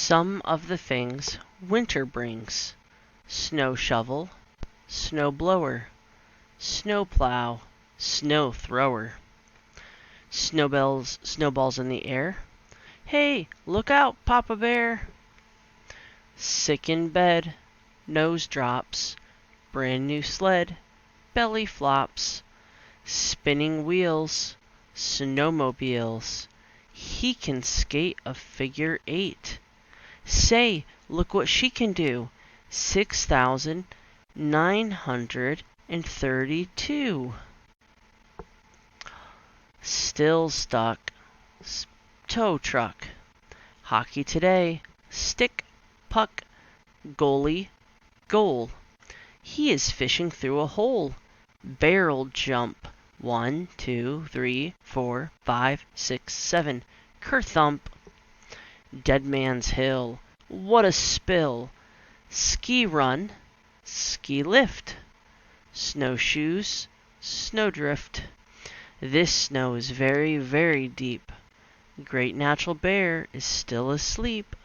Some of the things winter brings: snow shovel, snow blower, snow plow, snow thrower. Snowballs in the air. Hey, look out, Papa Bear! Sick in bed, nose drops, brand new sled, belly flops. Spinning wheels, snowmobiles. He can skate a figure 8. Say, look what she can do. 6,932. Still stuck. Tow truck. Hockey today. Stick, puck, goalie, goal. He is fishing through a hole. Barrel jump. 1, 2, 3, 4, 5, 6, 7. Kerthump. Dead Man's Hill. What a spill. Ski run. Ski lift. Snowshoes. Snowdrift. This snow is very, very deep. Great Natural Bear is still asleep.